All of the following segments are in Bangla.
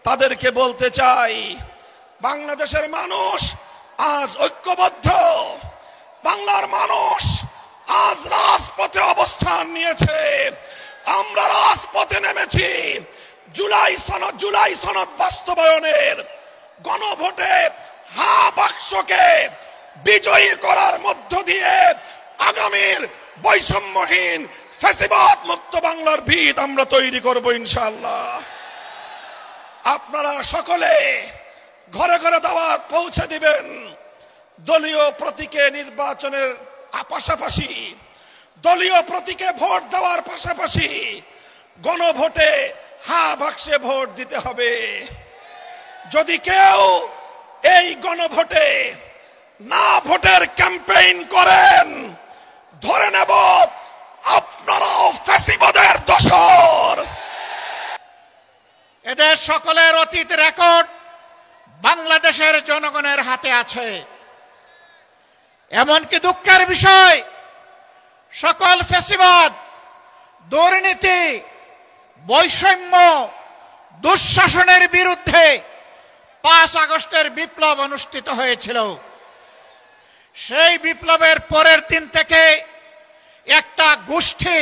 তাদেরকে বলতে চাই, বাংলাদেশের মানুষ আজ ঐক্যবদ্ধ। বাংলার মানুষ আজ রাজপথে অবস্থান নিয়েছে। আমরা রাজপথে নেমেছি জুলাই সনদ বাস্তবায়নের গণভোটে হা বাক্সকে বিজয়ী করার মধ্য দিয়ে আগামীর বৈষম্যহীন ফ্যাসিবাদ মুক্ত বাংলার ভিত আমরা তৈরি করব ইনশাআল্লাহ। আপনারা সকলে ঘরে ঘরে দাওয়াত পৌঁছে দিবেন। দলীয় প্রতীকে নির্বাচনের পাশাপাশি, দলীয় প্রতীকে ভোট দেওয়ার পাশাপাশি গণভোটে হা বাক্সে ভোট দিতে হবে। যদি কেউ এই গণভোটে না ভোটের ক্যাম্পেইন করেন, ধরে নেব আপনারাও ফ্যাসিবাদের দোসর। এদের সকলের অতীত রেকর্ড বাংলাদেশের জনগণের হাতে আছে। এমনকি দুঃখের বিষয়, সকল ফ্যাসিবাদ, দুর্নীতি, বৈষম্য, দুঃশাসনের বিরুদ্ধে 5 আগস্টের বিপ্লব অনুষ্ঠিত হয়েছিল। সেই বিপ্লবের পরের দিন থেকে একটা গোষ্ঠী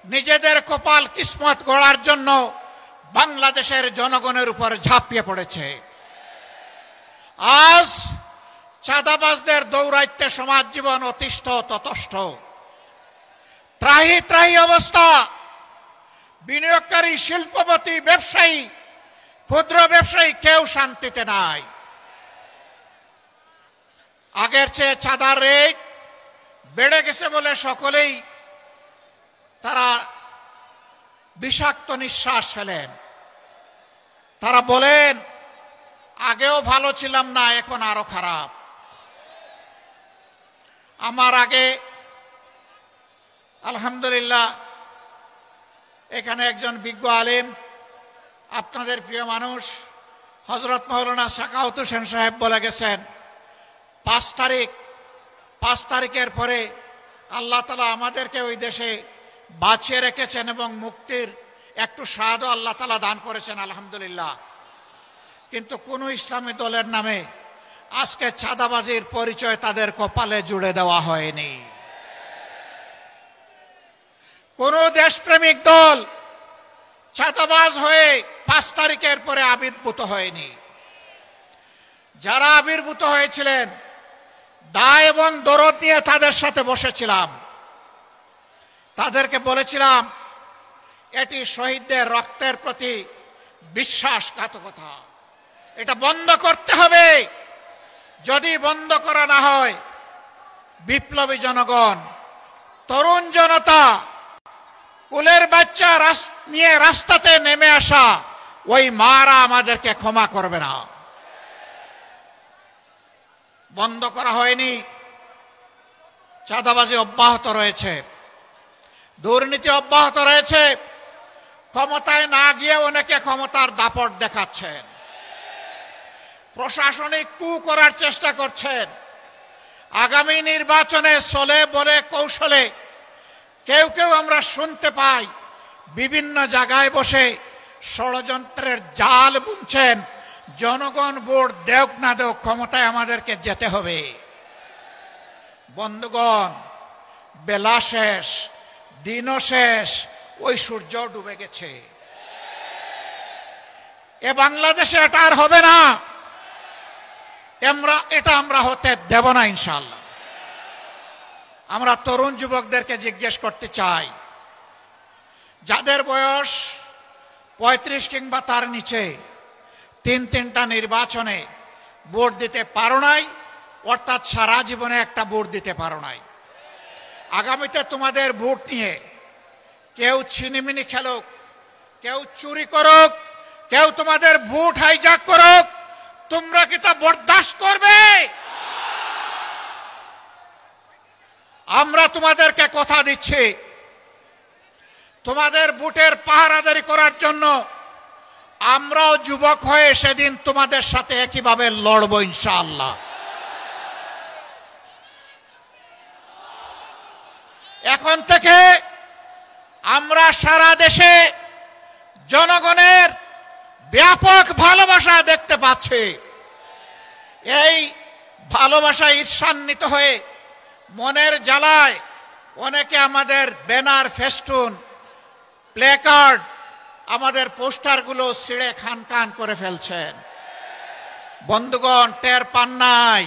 নিজেদের কপাল কিসমত গড়ার জন্য বাংলাদেশের জনগণের উপর ঝাঁপিয়ে পড়েছে। আজ চাঁদাবাজদের দৌরাত্ম্যে সমাজ জীবন অতিষ্ঠ ততষ্ঠ, ত্রাহি ত্রাহি অবস্থা। বিনিয়োগকারী, শিল্পপতি, ব্যবসায়ী, ক্ষুদ্র ব্যবসায়ী কেউ শান্তিতে নাই। আগের চেয়ে চাঁদার রেট বেড়ে গেছে বলে সকলেই তারা বিষাক্ত নিঃশ্বাস ফেলেন। তারা বলেন, আগেও ভালো ছিলাম না, এখন আরো খারাপ। আমার আগে আলহামদুলিল্লাহ এখানে একজন বিজ্ঞ আলেম, আপনাদের প্রিয় মানুষ হযরত মাওলানা সাখাওয়াত হোসেন সাহেব বলে গেছেন, 5 তারিখের পরে আল্লাহ তাআলা আমাদেরকে ওই দেশে বাঁচিয়ে রেখেছেন এবং মুক্তির একটু স্বাদও আল্লাহ তাআলা দান করেছেন আলহামদুলিল্লাহ। কিন্তু কোন ইসলামী দলের নামে আজকে চাঁদাবাজির পরিচয় তাদের কপালে জুড়ে দেওয়া হয়নি। কোন দেশপ্রেমিক দল চাঁদাবাজ হয়ে 5 তারিখের পরে আবির্ভূত হয়নি। যারা আবির্ভূত হয়েছিলেন, দায় এবং দরদ নিয়ে তাদের সাথে বসেছিলাম। তাদেরকে বলেছিলাম, এটি শহীদদের রক্তের প্রতি বিশ্বাসঘাতকতা, এটা বন্ধ করতে হবে। যদি বন্ধ করা না হয়, বিপ্লবী জনগণ, তরুণ জনতা, কুলের বাচ্চা নিয়ে রাস্তাতে নেমে আসা ওই মারা আমাদেরকে ক্ষমা করবে না। বন্ধ করা হয়নি। চাঁদাবাজি অব্যাহত রয়েছে, দুর্নীতি অব্যাহত রয়েছে। ক্ষমতায় না গিয়ে অনেকে ক্ষমতার দাপট দেখাচ্ছেন, প্রশাসনিক কু করার চেষ্টা করছেন। আগামী নির্বাচনে চলে বলে কৌশলে কেউ কেউ আমরা শুনতে পাই বিভিন্ন জায়গায় বসে ষড়যন্ত্রের জাল বুনছেন। জনগণ ভোট দেওক না দেওক, ক্ষমতায় আমাদেরকে যেতে হবে। বন্ধুগণ, বেলা শেষ, দিনও শেষ, ওই সূর্য ডুবে গেছে। এ বাংলাদেশে এটা আর হবে না। এটা আমরা হতে দেব না ইনশাআল্লাহ। আমরা তরুণ যুবকদেরকে জিজ্ঞেস করতে চাই, যাদের বয়স 35 কিংবা তার নিচে, 3টা নির্বাচনে ভোট দিতে পারো নাই, অর্থাৎ সারা জীবনে একটা ভোট দিতে পারো নাই। আগামীতে তোমাদের ভোট নিয়ে কেউ ছিনিমিনি খেলুক, কেউ চুরি করুক, কেউ তোমাদের ভোট হাইজ্যাক করুক, তোমরা কি তা বরদাস্ত করবে? আমরা তোমাদেরকে কথা দিচ্ছি, তোমাদের ভোটের পাহারাদারি করার জন্য আমরাও যুবক হয়ে সেদিন তোমাদের সাথে একইভাবে লড়ব ইনশাআল্লাহ। এখন থেকে আমরা সারা দেশে জনগণের ব্যাপক ভালোবাসা দেখতে পাচ্ছি। এই ভালোবাসা ঈর্ষান্বিত হয়ে মনের জ্বালায় অনেকে আমাদের ব্যানার, ফেস্টুন, প্লেকার্ড, আমাদের পোস্টারগুলো ছিঁড়ে খান খান করে ফেলছেন। বন্ধুগণ, টের পান নাই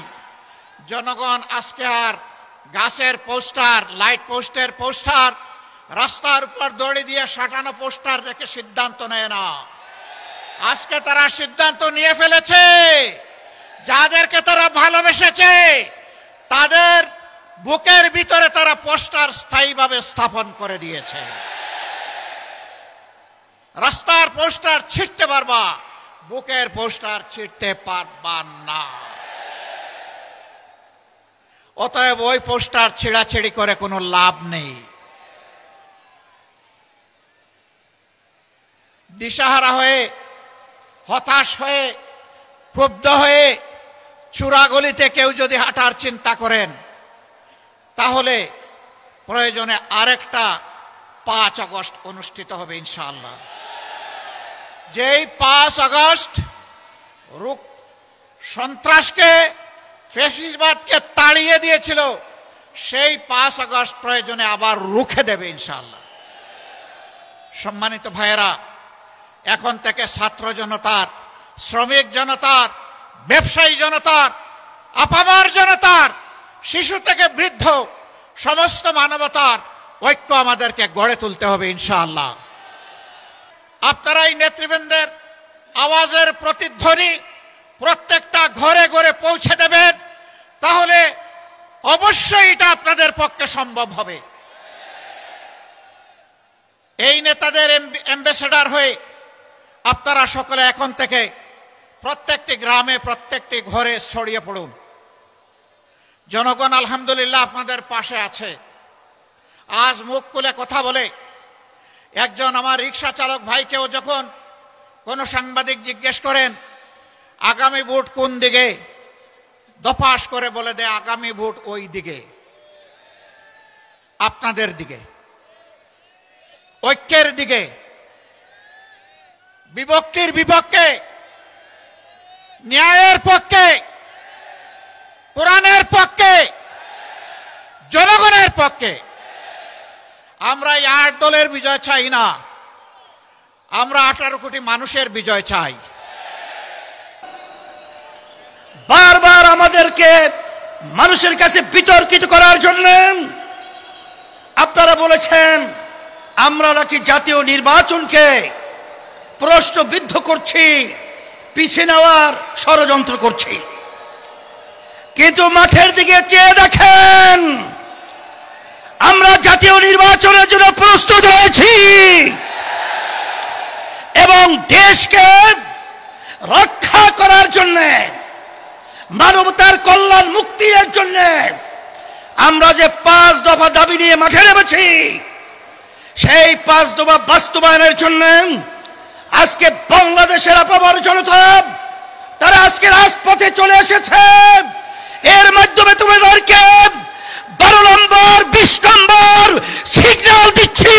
জনগণ আজকে আর গাছের পোস্টার, লাইট পোস্টের পোস্টার, রাস্তার উপর দড়ি দিয়ে সাঁটানো পোস্টার দেখে সিদ্ধান্ত নেয় না। আজকে তারা সিদ্ধান্ত নিয়ে ফেলেছে, যাদেরকে তারা ভালোবেসেছে তাদের বুকের ভিতরে তারা পোস্টার স্থায়ীভাবে স্থাপন করে দিয়েছে। রাস্তার পোস্টার ছিঁড়তে পারবা, বুকের পোস্টার ছিঁড়তে পারবা না। অতএব ওই পোস্টার ছিঁড়াছিঁড়ি করে কোনো লাভ নেই। দিশাহারা হয়ে, হতাশ হয়ে, ক্ষুব্ধ হয়ে চূড়াগলিতে কেউ যদি হাঁটার চিন্তা করেন, তাহলে প্রয়োজনে আরেকটা 5 আগস্ট অনুষ্ঠিত হবে ইনশাআল্লাহ। যেই 5 আগস্ট সন্ত্রাসকে, ফ্যাসিবাদকে তাড়িয়ে দিয়েছিল, সেই 5 আগস্ট প্রয়োজনে আবার রুখে দেবে ইনশাআল্লাহ। সম্মানিত ভাইয়েরা, এখন থেকে ছাত্র জনতার, শ্রমিক জনতার, ব্যবসায়ী জনতার, আপামর জনতার, শিশু থেকে বৃদ্ধ সমস্ত মানবতার ঐক্য আমাদেরকে গড়ে তুলতে হবে ইনশাআল্লাহ। আপনারা এই নেতৃবৃন্দের আওয়াজের প্রতিধ্বনি প্রত্যেকটা ঘরে ঘরে পৌঁছে দেবেন, তাহলে অবশ্যই এটা আপনাদের পক্ষে সম্ভব হবে। এই নেতাদের অ্যাম্বাসেডর হয়ে আপনারা সকলে এখন থেকে প্রত্যেকটি গ্রামে, প্রত্যেকটি ঘরে ছড়িয়ে পড়ুন। জনগণ আলহামদুলিল্লাহ আপনাদের পাশে আছে। আজ মুখ খুলে কথা বলে একজন আমার রিক্সা চালক ভাইকেও যখন কোনো সাংবাদিক জিজ্ঞেস করেন আগামী ভোট কোন দিকে, দফাস করে বলে দেয় আগামী ভোট ওই দিকে, আপনাদের দিকে, ঐক্যের দিকে, বিভক্তির বিপক্ষে, ন্যায়ের পক্ষে, কোরআনের পক্ষে, জনগণের পক্ষে। আমরা এই 8 দলের বিজয় চাই না, আমরা 18 কোটি মানুষের বিজয় চাই। বারবার আমাদেরকে মানুষের কাছে বিতর্কিত করার জন্য আপনারা বলেছেন আমরা নাকি জাতীয় নির্বাচনকে প্রশ্নবিদ্ধ করছি, পিছিয়ে নেওয়ার ষড়যন্ত্র করছি। কিন্তু মাঠের দিকে চেয়ে দেখেন, আমরা জাতীয় নির্বাচনের জন্য প্রস্তুত রয়েছি এবং দেশকে রক্ষা করার জন্য, মানবতার কল্যাণ মুক্তির জন্য আমরা যে 5 দফা দাবি নিয়ে মাঠে নেমেছি, সেই 5 দফা বাস্তবায়নের জন্য আজকে বাংলাদেশের আপামর জনতা তারা আজকে রাজপথে চলে এসেছে। এর মাধ্যমে তোমাদেরকে 12 নম্বর 20 নম্বর সিগন্যাল দিচ্ছি,